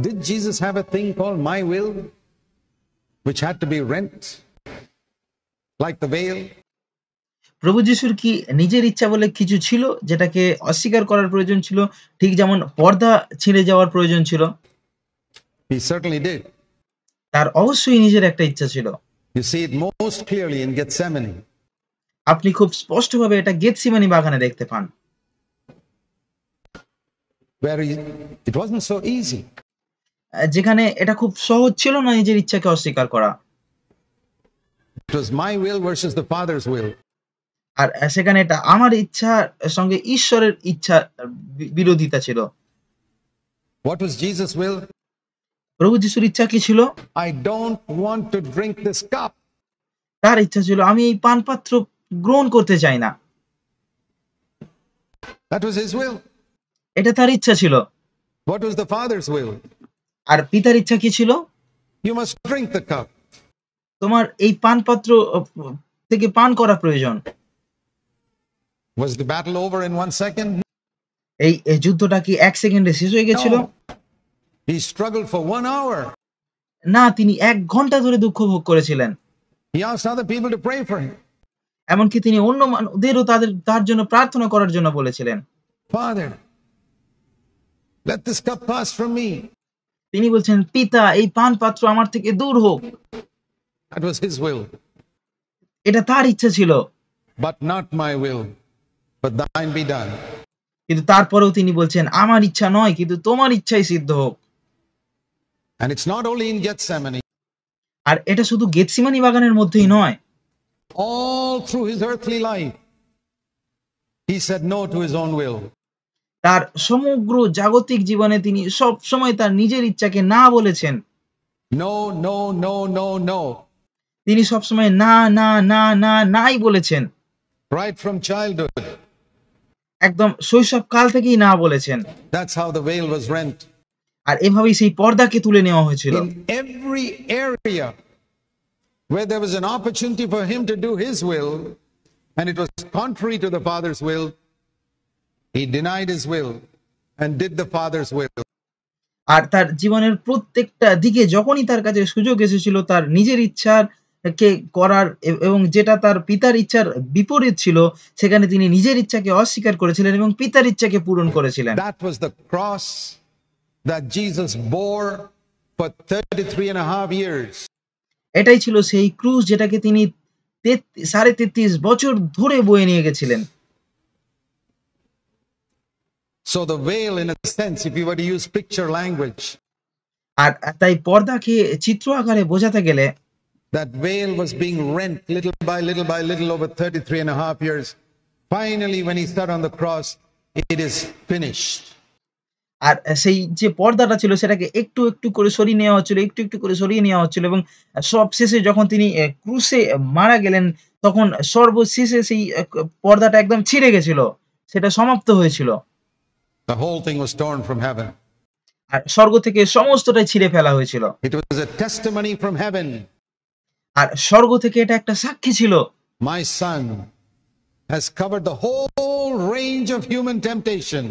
Did Jesus have a thing called my will, which had to be rent, like the veil? প্রভু যিশুর কি নিজের ইচ্ছা বলে কিছু ছিল যেটাকে অস্বীকার করার প্রয়োজন ছিল, ঠিক যেমন পর্দা ছিঁড়ে যাওয়ার প্রয়োজন ছিল? He certainly did. তার অবশ্যই নিজের একটা ইচ্ছা ছিল। You see it most clearly in Gethsemane. আপনি খুব স্পষ্টভাবে এটা গেতসিমানি বাগানে দেখতে পান, Where it wasn't so easy. যেখানে এটা খুব সহজ ছিল না নিজের ইচ্ছাকে অস্বীকার করা। It was my will versus the Father's will. আর সেখানে এটা আমার ইচ্ছার সঙ্গে ঈশ্বরের ইচ্ছা বিরোধিতা ছিল। What was Jesus' will? প্রভু যিশুর ইচ্ছা কি ছিল? I don't want to drink this cup. তার ইচ্ছা ছিল আমি এই পানপাত্র গ্রহণ করতে চাই না। That was his will. এটা তার ইচ্ছা ছিল। What was the Father's will? আর পিতার ইচ্ছা কি ছিল? You must drink the cup. তোমার এই পানপাত্র থেকে পান করা প্রয়োজন। Was the battle over in 1 second? এই যুদ্ধটা কি 1 সেকেন্ডে শেষ হয়ে গেছিল? No. He struggled for 1 hour. না, তিনি 1 ঘন্টা ধরে দুঃখ ভোগ করেছিলেন। He asked other people to pray for him. এমনকি তিনি অন্য মানুষদেরও তার জন্য প্রার্থনা করার জন্য বলেছিলেন। Father, let this cup pass from me. তিনি বলছেন, পিতা এই পানপাত্র আমার থেকে দূর হোক। That was his will. এটা তার ইচ্ছা ছিল। But not my will, but thine be done. কিন্তু তারপরেও তিনি বলছেন, আমার ইচ্ছা নয় কিন্তু তোমার ইচ্ছাই সিদ্ধ হোক। And it's not only in Gethsemane. আর এটা শুধু গেতসিমানি বাগানের মধ্যেই নয়, All through his earthly life, he said no to his own will. তার সমগ্র জাগতিক জীবনে তিনি সব সময় তার নিজের ইচ্ছাকে না বলেছেন। No, no, no, no, no. তিনি সব সময় না না না না নাই বলেছেন। Right from childhood. একদম শৈশব কাল থেকেই না বলেছেন। That's how the veil was rent. আর এভাবেই সেই পর্দাকে তুলে নেওয়া হয়েছিল। In every area where there was an opportunity for him to do his will, and it was contrary to the Father's will, he denied his will and did the Father's will. আর তার জীবনের প্রত্যেকটা দিকে যখনই তার কাছে সুযোগ এসেছিল তার নিজের ইচ্ছার কে করার এবং যেটা তার পিতার ইচ্ছার বিপরীত ছিল, সেখানে তিনি নিজের ইচ্ছাকে অস্বীকার করেছিলেন এবং পিতার ইচ্ছাকে পূরণ করেছিলেন। That was the cross that Jesus bore for 33.5 years. এটাই ছিল সেই ক্রুশ যেটাকে তিনি 33.5 বছর ধরে বয়ে নিয়ে গেছিলেন। So the veil, in a sense, if you were to use picture language, আর তাই পর্দাকে চিত্র আকারে বোঝাতে গেলে that veil was being rent little by little over 33.5 years. Finally, when he stood on the cross, it is finished. আর সেই যে পর্দাটা ছিল সেটাকে একটু একটু করে সরিয়ে নেওয়া হচ্ছিল, একটু একটু করে সরিয়ে নেওয়া হচ্ছিল এবং সবশেষে যখন তিনি ক্রুশে মারা গেলেন তখন সর্বশেষে সেই পর্দাটা একদম ছিঁড়ে গেছিল, সেটা সমাপ্ত হয়েছিল। The whole thing was torn from heaven. আর স্বর্গ থেকে সমস্তটাই ছিঁড়ে ফেলা হয়েছিল। It was a testimony from heaven. আর স্বর্গ থেকে এটা একটা সাক্ষী ছিল। My son has covered the whole range of human temptation.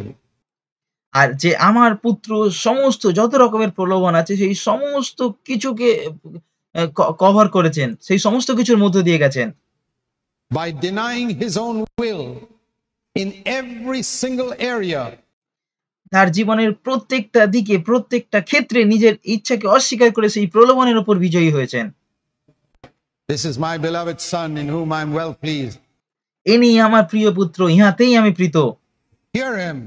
আর যে আমার পুত্র সমস্ত যত রকমের প্রলোভন আছে সেই সমস্ত কিছুকে কভার করেছেন, সেই সমস্ত কিছুর মধ্য দিয়ে গেছেন। By denying his own will in every single area. তার জীবনের প্রত্যেকটা দিকে প্রত্যেকটা ক্ষেত্রে নিজের ইচ্ছাকে অস্বীকার করে সেই প্রলোভনের উপর বিজয়ী হয়েছেন। This is my beloved son in whom I am well pleased. ইনি আমার প্রিয় পুত্র, ইহাতেই আমি প্রীত। Hear him.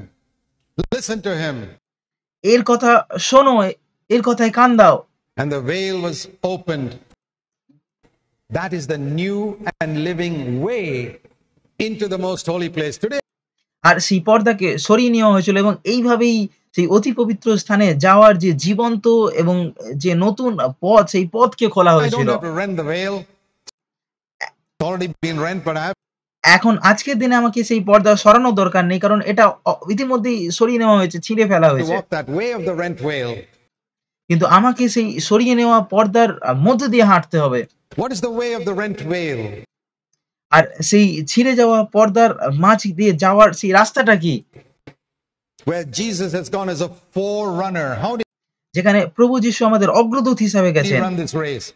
Listen to him. এর কথা শোনো, এর কথায় কান দাও। And the veil was opened. That is the new and living way into the most holy place today. আর সেই পর্দাকে সরিয়ে নেওয়া হয়েছিল এবং এইভাবেই সেই অতি পবিত্র স্থানে যাওয়ার যে জীবন্ত এবং যে নতুন পথ, সেই পথকে খোলা I হয়েছিল। don't have to rent the veil. It's already been rent, but I have. এখন আজকের দিনে আমাকে সেই পর্দা সরানোর দরকার নেই, কারণ এটা ইতিমধ্যেই সরিয়ে নেওয়া হয়েছে, ছিঁড়ে ফেলা To হয়েছে। walk that way of the rent veil. কিন্তু আমাকে সেই সরিয়ে নেওয়া পর্দার মধ্য দিয়ে হাঁটতে হবে। What is the way of the rent veil? আর সেই ছিঁড়ে যাওয়া পর্দার মাঝ দিয়ে যাওয়ার সেই রাস্তাটা কি? Where Jesus has gone as a forerunner. How did যেখানে প্রভু যিশু আমাদের অগ্রদূত হিসাবে He গেছেন। run this race.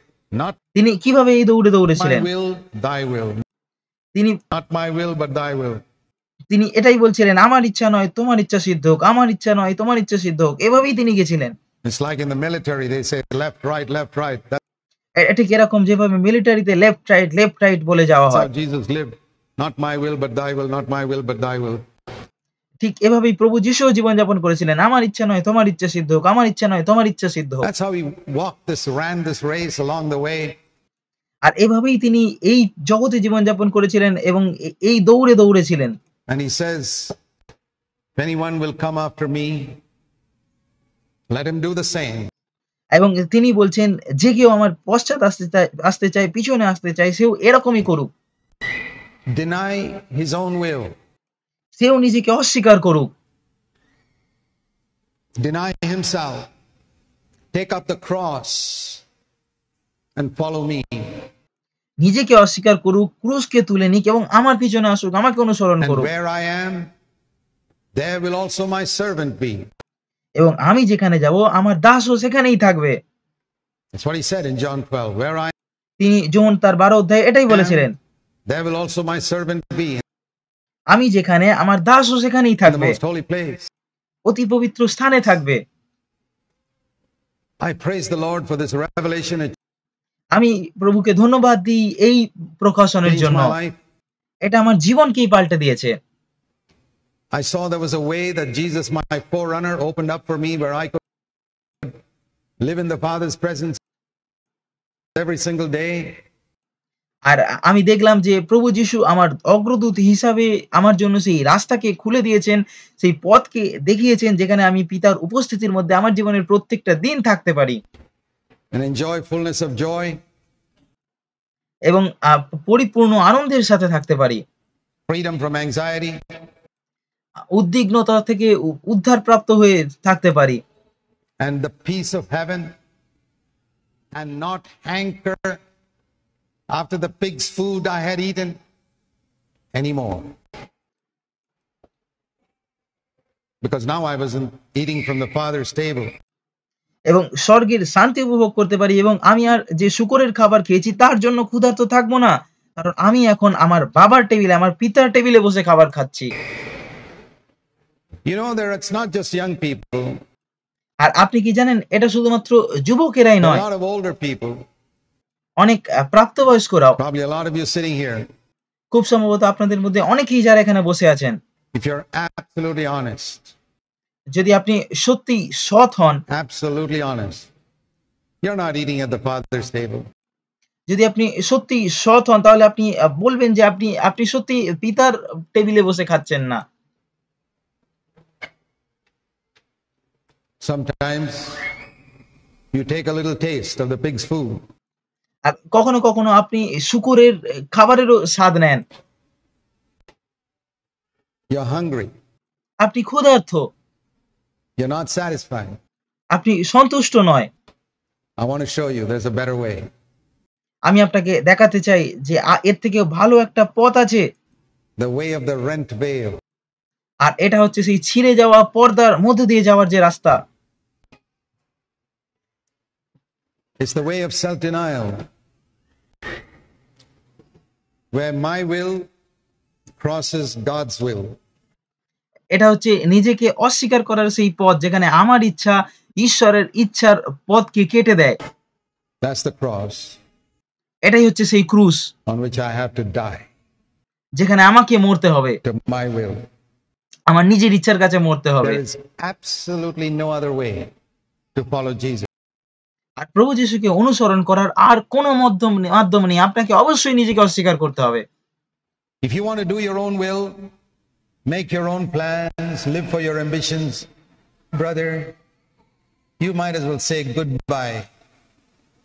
Not তিনি কিভাবে এই দৌড়ে my দৌড়েছিলেন? will, thy will. তিনি Not my will, but thy will. তিনি এটাই বলছিলেন, আমার ইচ্ছা নয় তোমার ইচ্ছা সিদ্ধ হোক, আমার ইচ্ছা নয় তোমার ইচ্ছা সিদ্ধ হোক। এভাবেই তিনি গেছিলেন। It's like in the military, they say left, right, left, right. ঠিক এরকম যেভাবে মিলিটারিতে লেফট রাইট বলে যাওয়া That's how হয়। Jesus lived. Not my will, but thy will. Not my will, but thy will. ঠিক এভাবেই প্রভু যিশুও জীবনযাপন করেছিলেন। আমার ইচ্ছা নয় তোমার ইচ্ছা সিদ্ধ হোক, আমার ইচ্ছা নয় তোমার ইচ্ছা সিদ্ধ হোক। That's how he ran this race along the way. আর এভাবেই তিনি এই জগতে জীবনযাপন করেছিলেন এবং এই দৌড়ে দৌড়েছিলেন। And he says, if anyone will come after me, let him do the same. এবং তিনি বলছেন, যে কেউ আমার পশ্চাৎ আসতে চায়, পিছনে আসতে চায়, সেও এরকমই করুক। Deny his own will. সেও নিজেকে অস্বীকার করুক। Deny himself. Take up the cross and follow me. নিজেকে অস্বীকার করুক, ক্রুশকে তুলে নিক এবং আমার পিছনে আসুক, আমাকে অনুসরণ And করুক। where I am, there will also my servant be. এবং আমি যেখানে যাব আমার দাসও সেখানেই থাকবে। That's what he said in John 12. Where I তিনি যোহন তার 12 অধ্যায়ে এটাই বলেছিলেন। am, there will also my servant be. আমি যেখানে আমার দাসও সেখানেই In the থাকবে, most holy place. অতি পবিত্র স্থানে থাকবে। I praise the Lord for this revelation. It আমি প্রভুকে ধন্যবাদ দিই এই প্রকাশনের changed জন্য। my life. এটা আমার জীবনকেই পাল্টে দিয়েছে। I saw there was a way that Jesus, my forerunner, opened up for me where I could live in the Father's presence every single day. আর আমি দেখলাম যে প্রভু যিশু আমার অগ্রদূত হিসাবে আমার জন্য সেই রাস্তাকে খুলে দিয়েছেন, সেই পথকে দেখিয়েছেন যেখানে আমি পিতার উপস্থিতির মধ্যে আমার জীবনের প্রত্যেকটা দিন থাকতে পারি And enjoy fullness of joy, এবং পরিপূর্ণ আনন্দের সাথে থাকতে পারি। freedom from anxiety, উদ্বিগ্নতা থেকে উদ্ধারপ্রাপ্ত হয়ে থাকতে পারি and the peace of heaven, and not hanker after the pig's food I had eaten anymore. Because now I wasn't eating from the Father's table. এবং স্বর্গের শান্তি উপভোগ করতে পারি এবং আমি আর যে শূকরের খাবার খেয়েছি তার জন্য ক্ষুধার্ত থাকবো না, কারণ আমি এখন আমার বাবার টেবিলে, আমার পিতার টেবিলে বসে খাবার খাচ্ছি। You know, it's not just young people. আর আপনি কি জানেন, এটা শুধুমাত্র যুবকেরাই There are নয়, a lot of older people. অনেক প্রাপ্তবয়স্করাও, Probably a lot of you sitting here. খুব সম্ভবত আপনাদের মধ্যে অনেকেই যারা এখানে বসে আছেন, If you're absolutely honest, যদি আপনি সত্যি সৎ হন, absolutely honest, you're not eating at the Father's table. যদি আপনি সত্যি সৎ হন, তাহলে আপনি বলবেন যে আপনি সত্যি পিতার টেবিলে বসে খাচ্ছেন না। Sometimes you take a little taste of the pig's food. আর কখনো কখনো আপনি শূকরের খাবারেরও স্বাদ নেন। You're hungry. আপনি ক্ষুধার্ত, You're not satisfied. আপনি সন্তুষ্ট নয়। I want to show you there's a better way. আমি আপনাকে দেখাতে চাই যে এর থেকেও ভালো একটা পথ আছে। The way of the rent veil. আর এটা হচ্ছে সেই ছিঁড়ে যাওয়া পর্দার মধ্যে দিয়ে যাওয়ার যে রাস্তা। It's the way of self-denial, where my will crosses God's will. এটা হচ্ছে নিজেকে অস্বীকার করার সেই পথ যেখানে আমার ইচ্ছা ঈশ্বরের ইচ্ছার পথকে কেটে দেয়। That's the cross এটাই হচ্ছে সেই ক্রুশ on which I have to die যেখানে আমাকে মরতে হবে, to my will. আমার নিজের ইচ্ছার কাছে মরতে হবে। There is absolutely no other way to follow Jesus. আর প্রভু যিশুকে অনুসরণ করার আর কোনো মাধ্যম নেই, আপনাকে অবশ্যই নিজেকে অস্বীকার করতে হবে। If you want to do your own will, make your own plans, live for your ambitions, brother, you might as well say goodbye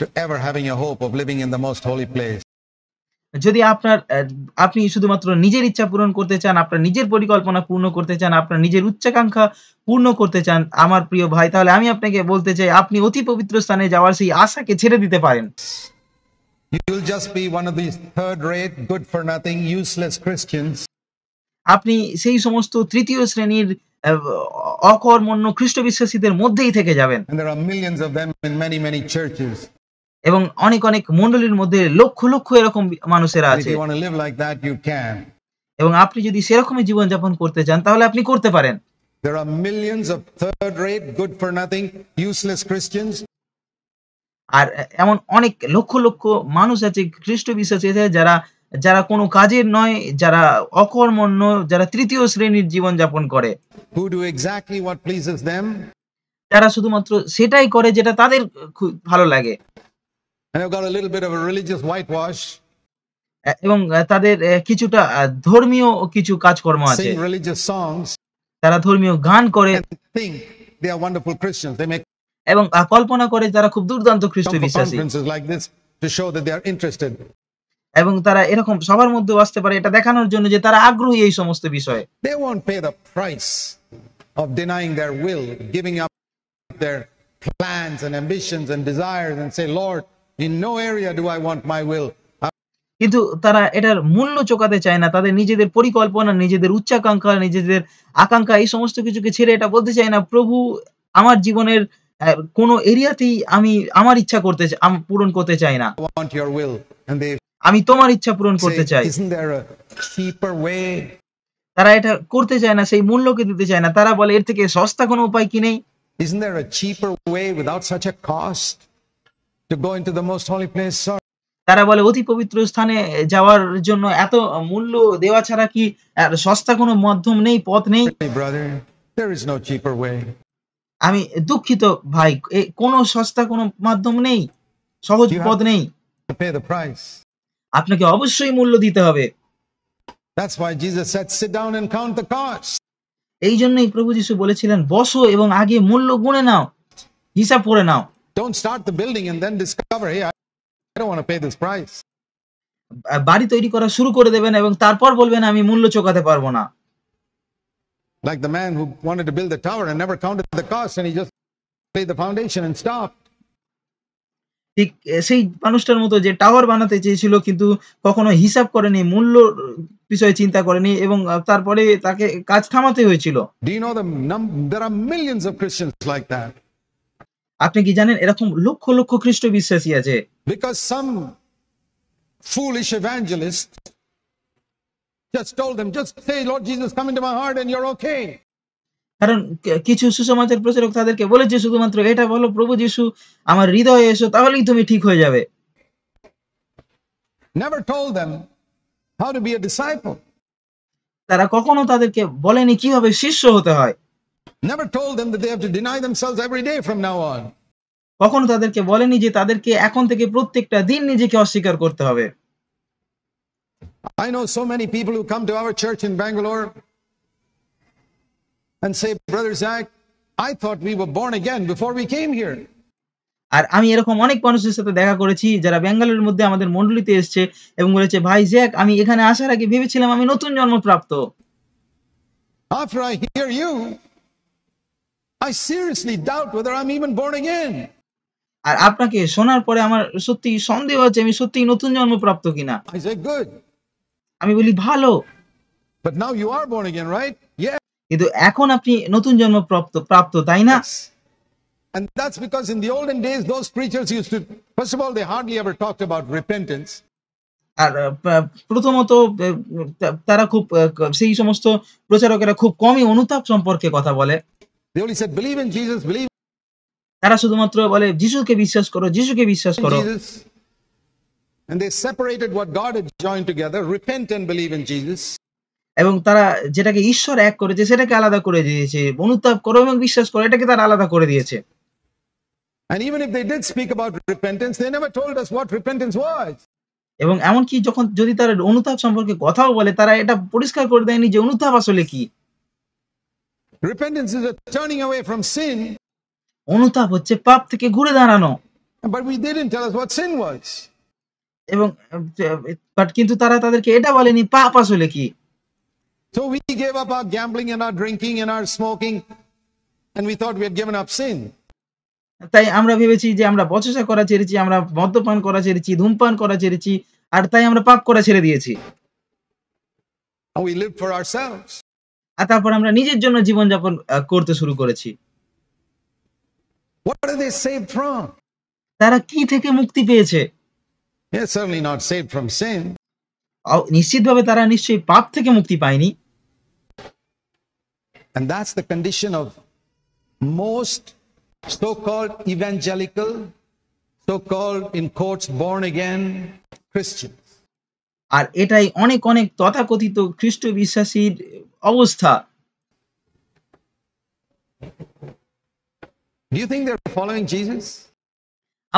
to ever having a hope of living in the most holy place. যদি আপনি শুধুমাত্র নিজের ইচ্ছা পূরণ করতে চান, আপনার নিজের পরিকল্পনা পূর্ণ করতে চান, আপনার নিজের উচ্চাকাঙ্ক্ষা পূর্ণ করতে চান আমার প্রিয় ভাই, তাহলে আমি আপনাকে বলতে চাই আপনি অতি পবিত্র স্থানে যাওয়ার সেই আশাকে ছেড়ে দিতে পারেন। You'll just be one of these third-rate, good-for-nothing, useless Christians. আপনি সেই সমস্ত তৃতীয় শ্রেণীর অকর্মণ্য খ্রিস্ট বিশ্বাসীদের মধ্যেই থেকে যাবেন। And there are millions of them in many, many churches. এবং অনেক, অনেক মণ্ডলীর মধ্যে লক্ষ, লক্ষ এরকম মানুষেরা And if আছে। you want to live like that, you can. এবং আপনি যদি সেরকমই জীবনযাপন করতে চান তাহলে আপনি করতে পারেন। There are millions of third-rate, good-for-nothing, useless Christians. আর এমন অনেক লক্ষ, লক্ষ মানুষ আছে খ্রিস্ট বিশ্বাসী আছে যারা কোনো কাজের নয়, যারা অকর্মণ্য, যারা তৃতীয় শ্রেণীর জীবনযাপন করে। Who do exactly what pleases them. যারা শুধুমাত্র সেটাই করে যেটা তাদের খুব ভালো লাগে। And they've got a little bit of a religious whitewash. এবং তাদের কিছুটা ধর্মীয় কিছু কাজকর্ম আছে। Sing religious songs. তারা ধর্মীয় গান করে And think they are wonderful Christians. They make এবং কল্পনা করে তারা খুব দুর্দান্ত খ্রিস্ট come for বিশ্বাসী। conferences like this to show that they are interested. এবং তারা এরকম সবার মধ্যেও আসতে পারে এটা দেখানোর জন্য যে তারা আগ্রহী এই সমস্ত বিষয়ে। They won't pay the price of denying their will, giving up their plans and ambitions and desires and say, Lord, in no area do I want my will. কিন্তু তারা এটার মূল্য চোকাতে চায় না। তাদের নিজেদের পরিকল্পনা, নিজেদের উচ্চাকাঙ্ক্ষা, নিজেদের আকাঙ্ক্ষা এই সমস্ত কিছুকে ছেড়ে এটা বলতে চায় না, প্রভু আমার জীবনের কোনো এরিয়াতেই আমি আমার ইচ্ছা পূরণ করতে চাই না। I want your will. And they আমি তোমার ইচ্ছা পূরণ করতে say, চাই। isn't there a cheaper way? তারা এটা করতে চায় না, সেই মূল্যকে দিতে চায় না। তারা বলে এর থেকে সস্তা কোনো উপায় কি নেই? Isn't there a cheaper way without such a cost to go into the most holy place? Sorry. তারা বলে অতি পবিত্র স্থানে যাওয়ার জন্য এত মূল্য দেওয়া ছাড়া কি সস্তা কোনো মাধ্যম নেই, পথ নেই? Brother, there is no cheaper way. আমি দুঃখিত ভাই, কোনো সস্তা কোনো মাধ্যম নেই, সহজ পথ নেই। To pay the price. আপনাকে অবশ্যই মূল্য দিতে হবে। That's why Jesus said, sit down and count the cost. এই জন্যই প্রভু যিশু বলেছিলেন, বসো এবং আগে মূল্য গুণে নাও, হিসাব করে নাও। Don't start the building and then discover, hey, I don't want to pay this price. বাড়ি তৈরি করা শুরু করে দেবেন এবং তারপর বলবেন আমি মূল্য চোকাতে পারবো না। Like the man who wanted to build the tower and never counted the cost and he just laid the foundation and stopped. ঠিক সেই মানুষটার মতো যে টাওয়ার বানাতে চেয়েছিল কিন্তু কখনো হিসাব করেনি, মূল্য বিষয়ে চিন্তা করেনি এবং তারপরে তাকে কাজ থামাতে হয়েছিল। Do you know there are millions of Christians like that? আপনি কি জানেন এরকম লক্ষ লক্ষ খ্রিস্ট বিশ্বাসী আছে? Because some foolish evangelist just told them, just say, Lord Jesus, come into my heart and you're okay. কারণ কিছু সুসমাচার প্রচারক তাদেরকে বলেছে শুধুমাত্র এটা বলো, প্রভু যিশু আমার হৃদয়ে এসো, তাহলেই তুমি ঠিক হয়ে যাবে। Never told them how to be a disciple. তারা কখনো তাদেরকে বলেনি কিভাবে শিষ্য হতে হয়। Never told them that they have to deny themselves every day from now on. কখনো তাদেরকে বলেনি যে তাদেরকে এখন থেকে প্রত্যেকটা দিন নিজেকে অস্বীকার করতে হবে। I know so many people who come to our church in Bangalore and say, Brother Zach, I thought we were born again before we came here. আর আমি এরকম অনেক মানুষের সাথে দেখা করেছি যারা বেঙ্গালুরুর মধ্যে আমাদের মণ্ডলীতে এসেছে এবং বলেছে, ভাই জ্যাক, আমি এখানে আসার আগে ভেবেছিলাম আমি নতুন জন্মপ্রাপ্ত। After I hear you, I seriously doubt whether I'm even born again. আর আপনাকে শোনার পরে আমার সত্যি সন্দেহ আছে আমি সত্যিই নতুন জন্মপ্রাপ্ত কিনা। I say, good. আমি বলি ভালো, But now you are born again, right? Yes. কিন্তু এখন আপনি নতুন জন্মপ্রাপ্ত, তাই না? And that's because in the olden days, those preachers used to, first of all, they hardly ever talked about repentance. আর প্রথমত তারা খুব সেই সমস্ত প্রচারকেরা খুব কমই অনুতাপ সম্পর্কে কথা বলে। They only said, believe in Jesus, believe তারা শুধুমাত্র বলে যিশুকে বিশ্বাস করো, যিশুকে বিশ্বাস in করো। Jesus. And they separated what God had joined together, repent and believe in Jesus. এবং তারা যেটাকে ঈশ্বর এক করেছে সেটাকে আলাদা করে দিয়েছে, অনুতাপ করো এবং বিশ্বাস করো এটাকে তারা আলাদা করে দিয়েছে। And even if they did speak about repentance, they never told us what repentance was. এবং এমনকি যদি তারা অনুতাপ সম্পর্কে কথাও বলে তারা এটা পরিষ্কার করে দেয়নি যে অনুতাপ আসলে কি। Repentance is a turning away from sin. অনুতাপ হচ্ছে পাপ থেকে ঘুরে দাঁড়ানো। But we didn't tell us what sin was. এবং কিন্তু তারা তাদেরকে এটা বলেনি পাপ আসলে কি। So we gave up our gambling and our drinking and our smoking and we thought we had given up sin. তাই আমরা ভেবেছি যে আমরা বচসা করা ছেড়েছি, আমরা মদ্যপান করা ছেড়েছি, ধূমপান করা ছেড়েছি, আর তাই আমরা পাপ করা ছেড়ে দিয়েছি। And we lived for ourselves. আর তারপর আমরা নিজের জন্য জীবনযাপন করতে শুরু করেছি। What are they saved from? তারা কি থেকে মুক্তি পেয়েছে? They're certainly not saved from sin. নিশ্চিতভাবে তারা নিশ্চয়ই পাপ থেকে মুক্তি পায়নি। And that's the condition of most so-called evangelical, so-called in quotes born again Christians. আর এটাই অনেক অনেক তথাকথিত খ্রিস্ট বিশ্বাসীর অবস্থা। Do you think they're following Jesus?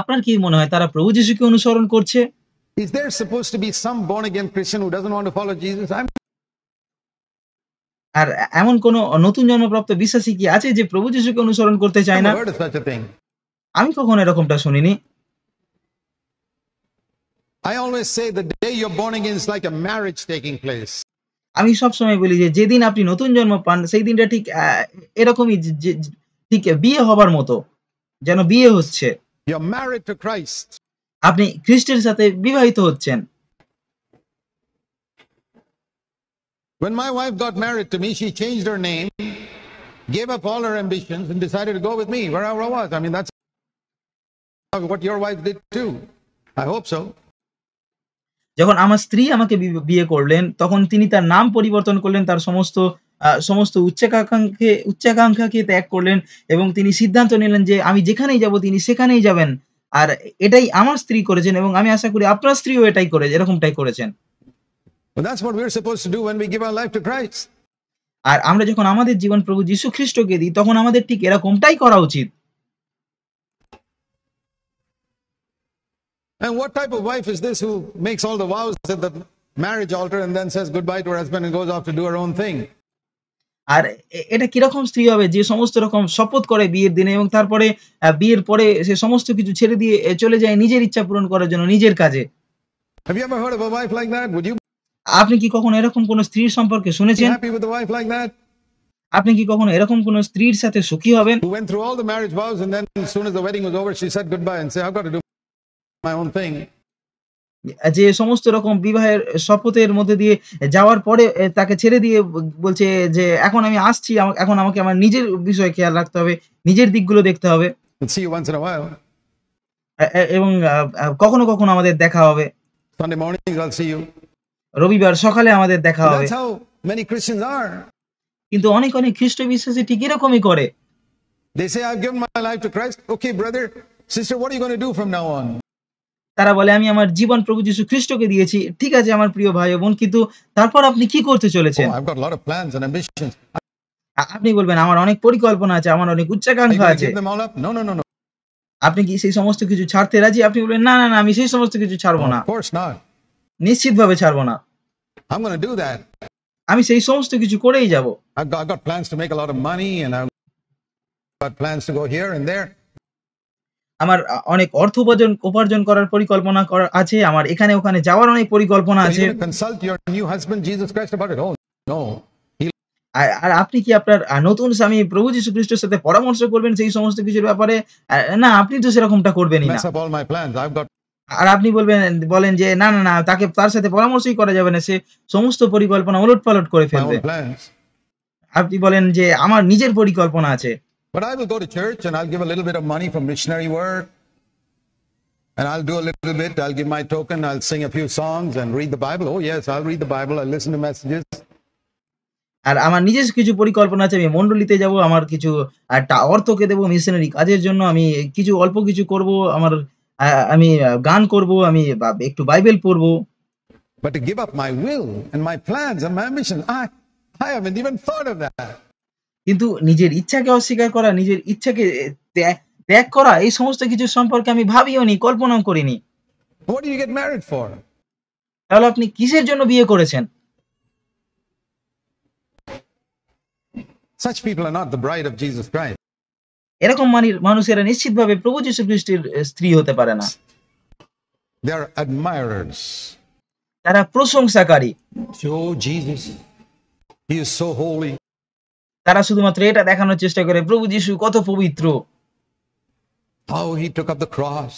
আপনার কি মনে হয় তারা প্রভু যীশুকে অনুসরণ করছে? Is there supposed to be some born again Christian who doesn't want to follow Jesus? আর এমন কোন নতুন জন্মপ্রাপ্ত বিশ্বাসী কি আছে যে প্রভু যীশুকে অনুসরণ করতে চায় I've না? never heard of such a thing. আমি কখনো এরকমটা শুনিনি। I always say the day you're born again is like a marriage taking place. আমি সবসময় বলি যে যেদিন আপনি নতুন জন্ম পান সেই দিনটা ঠিক এরকমই যে ঠিক বিয়ে হবার মতো, যেন বিয়ে হচ্ছে। You're married to Christ. আপনি খ্রিস্টের সাথে বিবাহিত হচ্ছেন। When my wife got married to me, she changed her name, gave up all her ambitions, and decided to go with me wherever I was. I mean, that's what your wife did too. I hope so. যখন আমার স্ত্রী আমাকে বিয়ে করলেন, তখন তিনি তার নাম পরিবর্তন করলেন, তার সমস্ত উচ্চাকাঙ্ক্ষাকে ত্যাগ করলেন এবং তিনি সিদ্ধান্ত নিলেন যে আমি যেখানেই যাব তিনি সেখানেই যাবেন। আর এটাই আমার স্ত্রী করেছেন এবং আমি আশা করি আপনার স্ত্রীও এরকমটাই করেছেন। Well, that's what we're supposed to do when we give our life to Christ. আর আমরা যখন আমাদের জীবন প্রভু যীশু খ্রিস্টকে দিই তখন আমাদের ঠিক এরকমটাই করা উচিত। And what type of wife is this who makes all the vows at the marriage altar and then says goodbye to her husband and goes off to do her own thing? আর এটা কিরকম স্ত্রী হবে যে সমস্ত রকম শপথ করে বিয়ের দিনে এবং তারপরে বিয়ের পরে সে সমস্ত কিছু ছেড়ে দিয়ে চলে যায় নিজের ইচ্ছা পূরণ করার জন্য নিজের কাজে। Have you ever heard of a wife like that? Would you আপনি কি কখনো এরকম কোন স্ত্রীর সম্পর্কে be শুনেছেন? happy with a wife like that? আপনি কি কখনো এরকম কোন স্ত্রীর সাথে সুখী হবেন? Who went through all the marriage vows and then as soon as the wedding was over, she said goodbye and said, I've got to do my own thing. যে সমস্ত রকম বিবাহের শপথের মধ্যে দিয়ে যাওয়ার পরে তাকে ছেড়ে দিয়ে বলছে যে এখন আমি আসছি, এখন আমাকে আমার নিজের বিষয়ে খেয়াল রাখতে হবে, নিজের দিকগুলো দেখতে হবে। We'll see you once in a while. এবং কখনো কখনো আমাদের দেখা হবে। Sunday mornings, I'll see you. রবিবার সকালে আমাদের দেখা But হবে। that's how many Christians are. কিন্তু অনেক খ্রিস্ট বিশ্বাসী ঠিক এরকমই করে। They say, I've given my life to Christ. Okay, brother, sister, what are you going to do from now on? তারা বলে আমি আমার জীবন প্রভু যীশু খ্রিস্টকে দিয়েছি। ঠিক আছে আমার প্রিয় ভাই ও বোন, কিন্তু তারপর আপনি কি করতে চলেছেন? Oh, I've got a lot of plans and ambitions. আপনি বলবেন আমার অনেক পরিকল্পনা আছে, আমার অনেক Are you উচ্চাকাঙ্ক্ষা going to আছে। give them all up? No, no, no, no. আপনি কি সেই সমস্ত কিছু ছাড়তে রাজি? আপনি বলবেন না না না আমি সেই সমস্ত কিছু ছাড়বো না। Of course not. নিশ্চিতভাবে ছাড়বো না। I'm going to do that. আমি সেই সমস্ত কিছু করেই যাব। I've got plans to make a lot of money and I've got plans to go here and there. আমার অনেক অর্থ উপার্জন করার পরিকল্পনা আছে। আমার এখানে ওখানে যাওয়ার অনেক পরিকল্পনা Are you আছে। going to consult your new husband, Jesus Christ, about it? Oh, no. আর আপনি কি আপনার নতুন স্বামী প্রভু যীশু খ্রিস্টের সাথে পরামর্শ করবেন সেই সমস্ত কিছুর ব্যাপারে? না, আপনি তো সেরকমটা করবেনই না। Mess up all my plans. I've got আর আপনি বলেন যে না না না তার সাথে পরামর্শই করা যাবে না, সে সমস্ত পরিকল্পনা ওলটপালট করে my ফেলবে। own plans. আপনি বলেন যে আমার নিজের পরিকল্পনা আছে। But I will go to church and I'll give a little bit of money for missionary work. And I'll do a little bit. I'll give my token. I'll sing a few songs and read the Bible. Oh, yes, I'll read the Bible. I'll listen to messages. আর আমার নিজস্ব কিছু পরিকল্পনা আছে, আমি মণ্ডলীতে যাব, আমার কিছু অর্থকে দেব মিশনারি কাজের জন্য, আমি অল্প কিছু করব, আমি গান করব, আমি একটু বাইবেল পড়ব। But to give up my will and my plans and my ambitions, I haven't even thought of that. কিন্তু নিজের ইচ্ছাকে অস্বীকার করা, নিজের ইচ্ছাকে ত্যাগ করা, এই সমস্ত কিছু সম্পর্কে আমি ভাবিও নি, কল্পনাও করিনি। What do you get married for? তাহলে আপনি কিসের জন্য বিয়ে করেছেন? Such people are not the bride of Jesus Christ. এরকম মানুষেরা নিশ্চিতভাবে প্রভু যীশু খ্রিস্টের স্ত্রী হতে পারে না। They are admirers. তারা প্রশংসাকারী। Oh, Jesus, He is so holy. তারা শুধুমাত্র এটা দেখানোর চেষ্টা করে প্রভু যীশু কত পবিত্র, How He took up the cross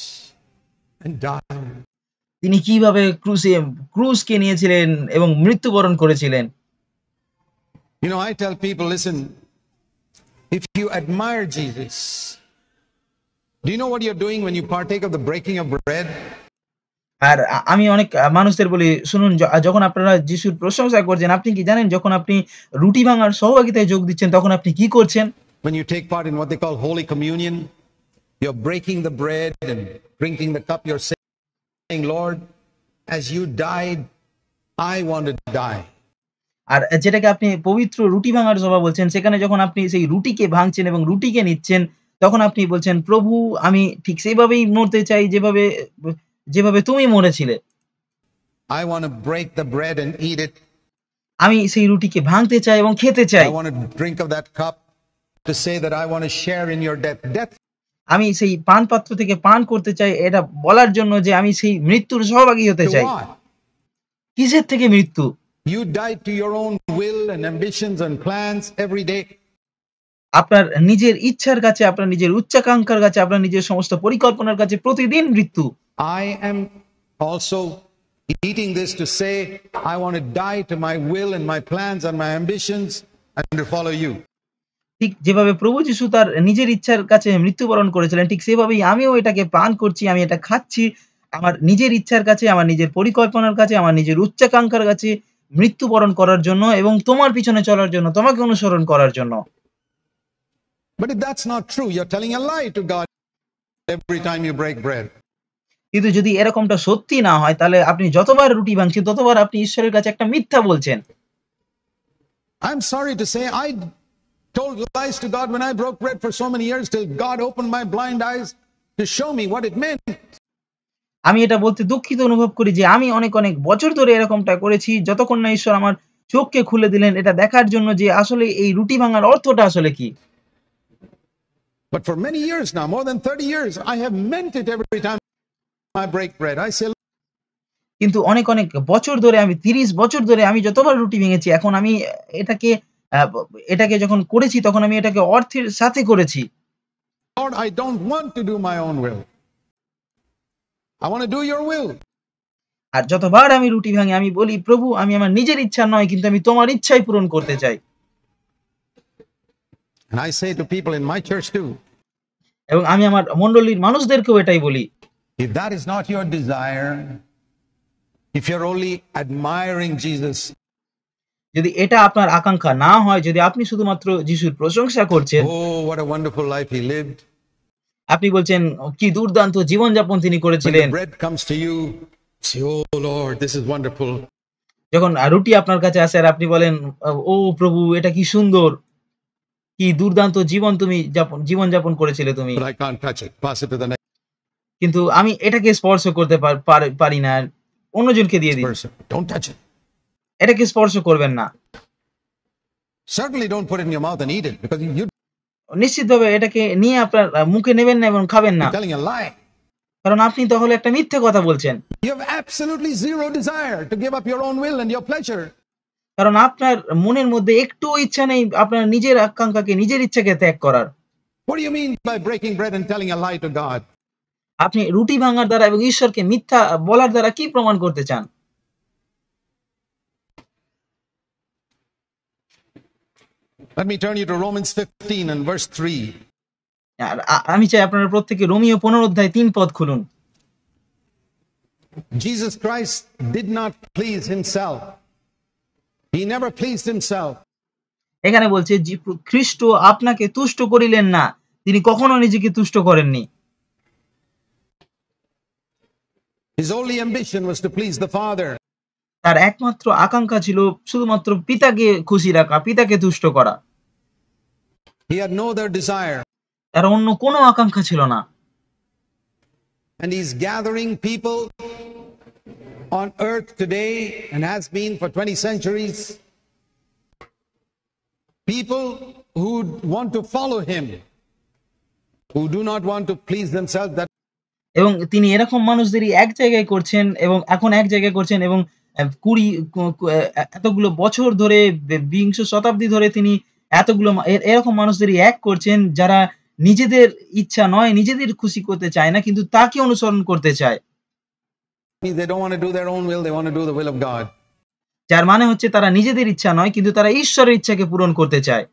and died. তিনি কিভাবে ক্রুজকে নিয়েছিলেন এবং মৃত্যুবরণ করেছিলেন। You know, I tell people, listen, if you admire Jesus, do you know what you're doing when you partake of the breaking of bread? আর আমি অনেক মানুষদের বলি, শুনুন, যখন আপনারা যিশুর প্রশংসা করছেন, আপনি কি জানেন যখন আপনি রুটি ভাঙার সহভাগিতায় যোগ দিচ্ছেন তখন আপনি কি করছেন? When you take part in what they call Holy Communion, you're breaking the bread and drinking the cup, you're saying, Lord, as you died, I want to die. আর যেটাকে আপনি পবিত্র রুটি ভাঙার সভা বলছেন, সেখানে যখন আপনি সেই রুটিকে ভাঙছেন এবং রুটিকে নিচ্ছেন, তখন আপনি বলছেন, প্রভু, আমি ঠিক সেইভাবেই মরতে চাই যেভাবে তুমি মরেছিলে। I want to break the bread and eat it. আমি সেই রুটিকে ভাঙতে চাই এবং খেতে চাই। I want to drink of that cup to say that I want to share in your death. Death. আমি সেই পান পাত্র থেকে পান করতে চাই, এটা বলার জন্য যে আমি সেই মৃত্যুর সহভাগী হতে To চাই। what? কিসের থেকে মৃত্যু? You died to your own will and ambitions and plans every day. আপনার নিজের ইচ্ছার কাছে, আপনার নিজের উচ্চাকাঙ্ক্ষার কাছে, আপনার নিজের সমস্ত পরিকল্পনার কাছে প্রতিদিন মৃত্যু। I am also eating this to say I want to die to my will and my plans and my ambitions and to follow you. ঠিক যেভাবে প্রভু যিশু তার নিজের ইচ্ছার কাছে মৃত্যুবরণ করেছিলেন, ঠিক সেভাবেই আমিও এটাকে পান করছি, আমি এটা খাচ্ছি আমার নিজের ইচ্ছার কাছে, আমার নিজের পরিকল্পনার কাছে, আমার নিজের উচ্চাকাঙ্ক্ষার কাছে মৃত্যুবরণ করার জন্য এবং তোমার পিছনে চলার জন্য, তোমাকে অনুসরণ করার জন্য। But if that's not true, you're telling a lie to God every time you break bread. কিন্তু যদি এরকমটা সত্যি না হয়, তাহলে আপনি যতবার রুটি ভাঙছেন ততবার আপনি ঈশ্বরের কাছে একটা মিথ্যা বলছেন। I'm sorry to say I told lies to God when I broke bread for so many years till God opened my blind eyes to show me what it meant. আমি এটা বলতে দুঃখিত অনুভব করি যে আমি অনেক বছর ধরে এরকমটা করেছি, যতক্ষণ না ঈশ্বর আমার চোখকে খুলে দিলেন এটা দেখার জন্য যে আসলে এই রুটি ভাঙার অর্থটা আসলে কি। But for many years now, more than 30 years, I have meant it every time I break bread. I say, কিন্তু অনেক বছর ধরে, আমি 30 বছর ধরে আমি যতবার রুটি ভেঙেছি, এখন আমি এটাকে এটাকে যখন করেছি তখন আমি এটাকে অর্থের সাথে করেছি। Lord, I don't want to do my own will. I want to do your will. আর যতবার আমি রুটি ভাঙি আমি বলি, প্রভু, আমি আমার নিজের ইচ্ছা নয়, কিন্তু আমি তোমার ইচ্ছাই পূরণ করতে চাই। And I say to people in my church too, এবং আমি আমার মণ্ডলীর মানুষদেরকেও এটাই বলি, if that is not your desire, if you're only admiring Jesus, যদি এটা আপনার আকাঙ্ক্ষা না হয়, যদি আপনি শুধুমাত্র যিশুর প্রশংসা করছেন, oh, what a wonderful life he lived. আপনি বলছেন কি দুর্দান্ত জীবনযাপন তিনি When করেছিলেন, the bread comes to you, say, oh Lord, this is wonderful. যখন রুটি আপনার কাছে আসে আর আপনি বলেন, ও প্রভু, এটা কি সুন্দর, কি দুর্দান্ত জীবনযাপন করেছিলে তুমি, But I can't touch it. Pass it to the next কিন্তু আমি এটাকে স্পর্শ করতে পারি না, অন্যজনকে দিয়ে দিন, person. Don't touch it. এটাকে স্পর্শ করবেন না। Certainly don't put it in your mouth and eat it because you're নিশ্চিতভাবে এটাকে নিয়ে আপনার মুখে নেবেন না এবং খাবেন না, telling a lie. কারণ আপনি তাহলে একটা মিথ্যে কথা বলছেন। You have absolutely zero desire to give up your own will and your pleasure. কারণ আপনার মনের মধ্যে একটু ইচ্ছা নেই আপনার নিজের আকাঙ্ক্ষাকে, নিজের ইচ্ছাকে ত্যাগ করার। What do you mean by breaking bread and telling a lie to God? আপনি রুটি ভাঙার দ্বারা এবং ঈশ্বরকে মিথ্যা বলার দ্বারা কি প্রমাণ করতে চান? Let me turn you to Romans 15 and verse 3. আর আমি চাই আপনারা প্রত্যেকে রোমীয় 15 অধ্যায় 3 পদ খুলুন। Jesus Christ did not please himself. He never pleased himself. এখানে বলছে যে খ্রিস্ট আপনাকে তুষ্ট করিলেন না, তিনি কখনো নিজেকে তুষ্ট করেননি। His only ambition was to please the Father. তার একমাত্র আকাঙ্ক্ষা ছিল শুধুমাত্র পিতাকে খুশি রাখা, পিতাকে তুষ্ট করা। He had no other desire. তার অন্য কোনো আকাঙ্ক্ষা ছিল না। And he's gathering people on earth today and has been for 20 centuries. People who want to follow him, who do not want to please themselves. That এবং তিনি এরকম মানুষদেরই এক জায়গায় করছেন এবং এখন এক জায়গায় করছেন এবং 20 এতগুলো বছর ধরে, বিংশ শতাব্দী ধরে তিনি এতগুলো এরকম মানুষদেরই এক করছেন যারা নিজেদের ইচ্ছা নয়, নিজেদের খুশি করতে চায় না, কিন্তু তাকে অনুসরণ করতে চায়। they don't want to do their own will, they want to do the will of God. যার মানে হচ্ছে তারা নিজেদের ইচ্ছা নয় কিন্তু তারা ঈশ্বরের ইচ্ছাকে পূরণ করতে চায়।